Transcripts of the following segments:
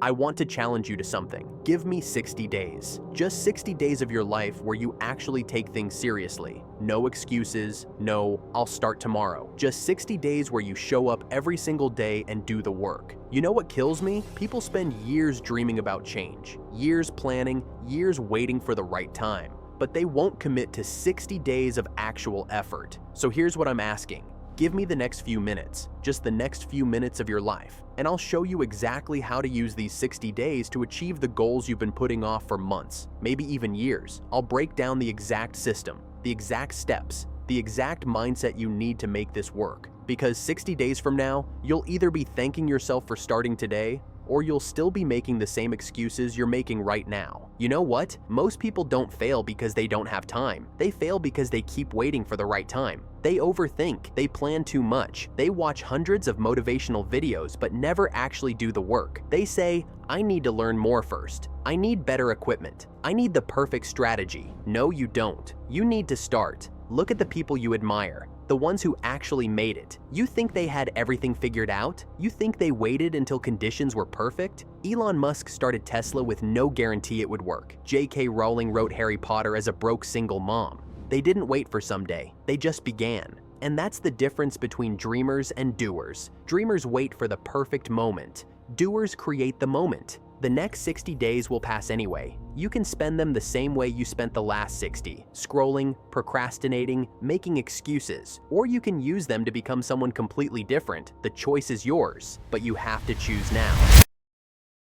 I want to challenge you to something. Give me 60 days. Just 60 days of your life where you actually take things seriously. No excuses, no, I'll start tomorrow. Just 60 days where you show up every single day and do the work. You know what kills me? People spend years dreaming about change, years planning, years waiting for the right time, but they won't commit to 60 days of actual effort. So here's what I'm asking. Give me the next few minutes, just the next few minutes of your life, and I'll show you exactly how to use these 60 days to achieve the goals you've been putting off for months, maybe even years. I'll break down the exact system, the exact steps, the exact mindset you need to make this work. Because 60 days from now, you'll either be thanking yourself for starting today, or you'll still be making the same excuses you're making right now. You know what? Most people don't fail because they don't have time. They fail because they keep waiting for the right time. They overthink, they plan too much, they watch hundreds of motivational videos but never actually do the work. They say, I need to learn more first. I need better equipment. I need the perfect strategy. No, you don't. You need to start. Look at the people you admire. The ones who actually made it. You think they had everything figured out? You think they waited until conditions were perfect? Elon Musk started Tesla with no guarantee it would work. J.K. Rowling wrote Harry Potter as a broke single mom. They didn't wait for someday, they just began. And that's the difference between dreamers and doers. Dreamers wait for the perfect moment. Doers create the moment. The next 60 days will pass anyway. You can spend them the same way you spent the last 60, scrolling, procrastinating, making excuses, or you can use them to become someone completely different. The choice is yours, but you have to choose now.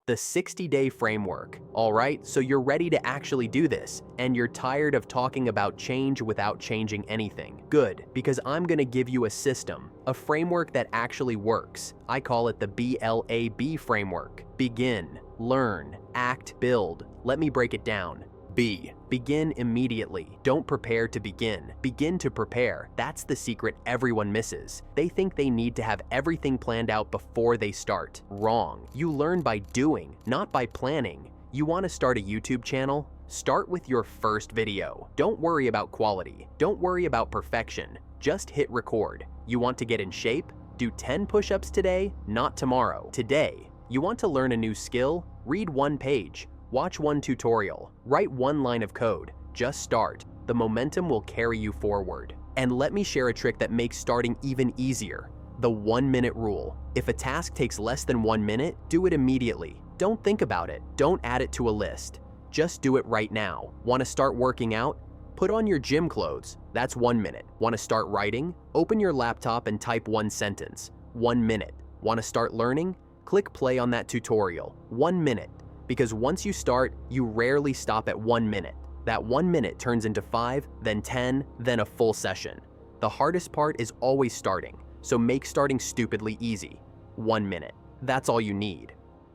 The 60-day framework. All right, so you're ready to actually do this, and you're tired of talking about change without changing anything. Good, because I'm gonna give you a system, a framework that actually works. I call it the BLAB framework. Begin, learn, act, build. Let me break it down. B. Begin immediately. Don't prepare to begin. Begin to prepare. That's the secret everyone misses. They think they need to have everything planned out before they start. Wrong. You learn by doing, not by planning. You want to start a YouTube channel? Start with your first video. Don't worry about quality. Don't worry about perfection. Just hit record. You want to get in shape? Do 10 push-ups today, not tomorrow. Today. You want to learn a new skill? Read one page. Watch one tutorial, write one line of code, just start. The momentum will carry you forward. And let me share a trick that makes starting even easier. The 1-minute rule. If a task takes less than 1 minute, do it immediately. Don't think about it. Don't add it to a list. Just do it right now. Want to start working out? Put on your gym clothes. That's 1 minute. Want to start writing? Open your laptop and type one sentence. 1 minute. Want to start learning? Click play on that tutorial. 1 minute. Because once you start, you rarely stop at 1 minute. That 1 minute turns into 5, then 10, then a full session. The hardest part is always starting, so make starting stupidly easy. 1 minute. That's all you need.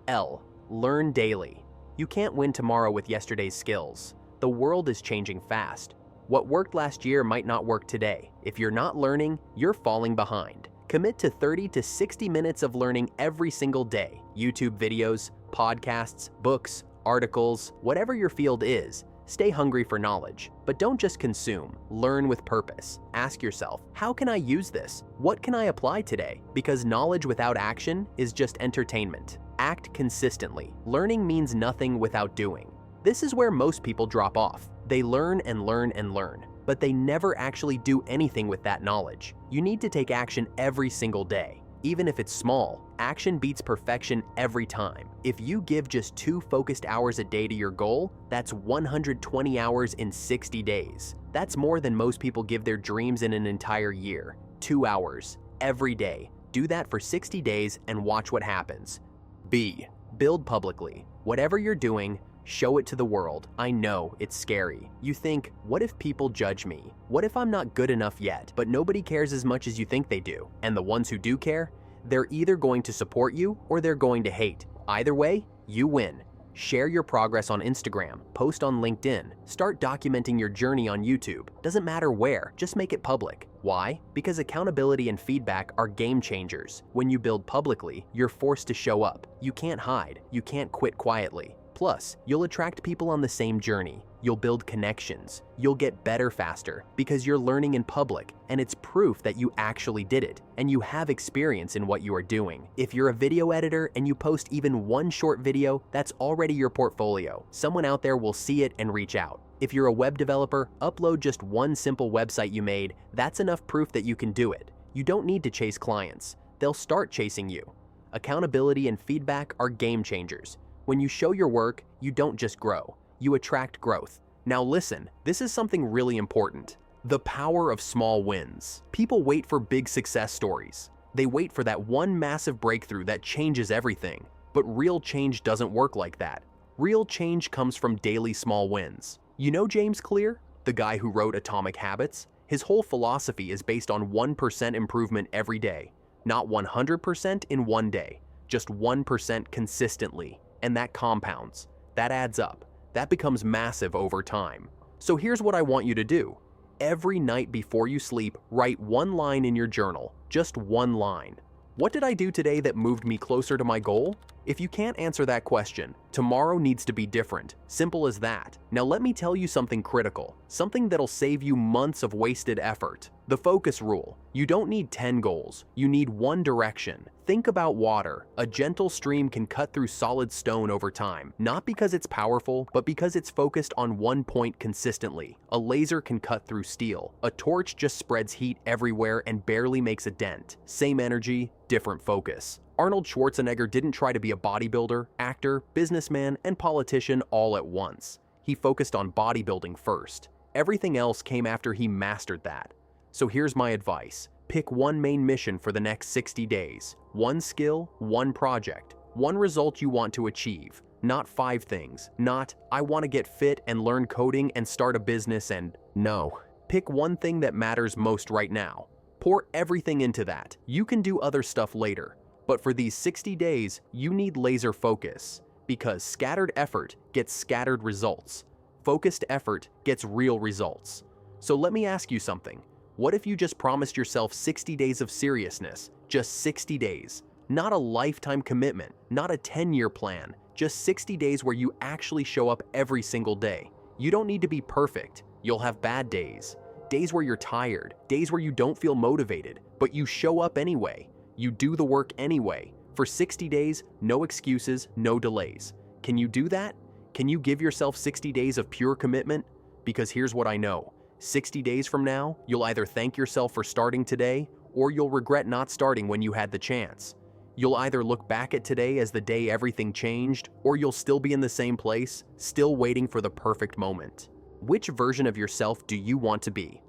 L. Learn daily. You can't win tomorrow with yesterday's skills. The world is changing fast. What worked last year might not work today. If you're not learning, you're falling behind. Commit to 30 to 60 minutes of learning every single day. YouTube videos, podcasts, books, articles, whatever your field is. Stay hungry for knowledge, but don't just consume. Learn with purpose. Ask yourself, how can I use this? What can I apply today? Because knowledge without action is just entertainment. Act consistently. Learning means nothing without doing. This is where most people drop off. They learn and learn and learn, but they never actually do anything with that knowledge. You need to take action every single day. Even if it's small, action beats perfection every time. If you give just 2 focused hours a day to your goal, that's 120 hours in 60 days. That's more than most people give their dreams in an entire year. 2 hours, every day. Do that for 60 days and watch what happens. B. Build publicly. Whatever you're doing, show it to the world. I know, it's scary. You think, what if people judge me? What if I'm not good enough yet? But nobody cares as much as you think they do. And the ones who do care, they're either going to support you or they're going to hate. Either way, you win. Share your progress on Instagram, post on LinkedIn, start documenting your journey on YouTube. Doesn't matter where, just make it public. Why? Because accountability and feedback are game changers. When you build publicly, you're forced to show up. You can't hide. You can't quit quietly. Plus, you'll attract people on the same journey. You'll build connections. You'll get better faster because you're learning in public, and it's proof that you actually did it and you have experience in what you are doing. If you're a video editor and you post even one short video, that's already your portfolio. Someone out there will see it and reach out. If you're a web developer, upload just one simple website you made. That's enough proof that you can do it. You don't need to chase clients. They'll start chasing you. Accountability and feedback are game changers. When you show your work, you don't just grow, you attract growth. Now listen, this is something really important. The power of small wins. People wait for big success stories. They wait for that one massive breakthrough that changes everything. But real change doesn't work like that. Real change comes from daily small wins. You know James Clear, the guy who wrote Atomic Habits? His whole philosophy is based on 1% improvement every day. Not 100% in one day, just 1% consistently. And that compounds. That adds up. That becomes massive over time. So here's what I want you to do. Every night before you sleep, write one line in your journal, just one line. What did I do today that moved me closer to my goal? If you can't answer that question, tomorrow needs to be different. Simple as that. Now let me tell you something critical, something that'll save you months of wasted effort. The focus rule. You don't need 10 goals, you need one direction. Think about water. A gentle stream can cut through solid stone over time, not because it's powerful, but because it's focused on one point consistently. A laser can cut through steel. A torch just spreads heat everywhere and barely makes a dent. Same energy, different focus. Arnold Schwarzenegger didn't try to be a bodybuilder, actor, businessman, and politician all at once. He focused on bodybuilding first. Everything else came after he mastered that. So here's my advice. Pick one main mission for the next 60 days. One skill, one project, one result you want to achieve. Not 5 things. Not, I want to get fit and learn coding and start a business and... No. Pick one thing that matters most right now. Pour everything into that. You can do other stuff later. But for these 60 days, you need laser focus. Because scattered effort gets scattered results. Focused effort gets real results. So let me ask you something. What if you just promised yourself 60 days of seriousness? Just 60 days. Not a lifetime commitment, not a 10-year plan. Just 60 days where you actually show up every single day. You don't need to be perfect. You'll have bad days. Days where you're tired. Days where you don't feel motivated. But you show up anyway. You do the work anyway. For 60 days, no excuses, no delays. Can you do that? Can you give yourself 60 days of pure commitment? Because here's what I know. 60 days from now, you'll either thank yourself for starting today, or you'll regret not starting when you had the chance. You'll either look back at today as the day everything changed, or you'll still be in the same place, still waiting for the perfect moment. Which version of yourself do you want to be?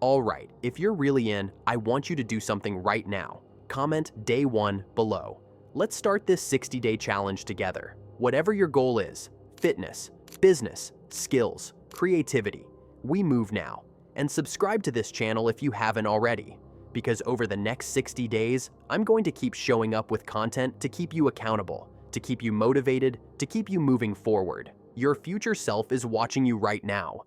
Alright, if you're really in, I want you to do something right now. Comment day 1 below. Let's start this 60-day challenge together. Whatever your goal is, fitness, business, skills, creativity, we move now. And subscribe to this channel if you haven't already, because over the next 60 days, I'm going to keep showing up with content to keep you accountable, to keep you motivated, to keep you moving forward. Your future self is watching you right now.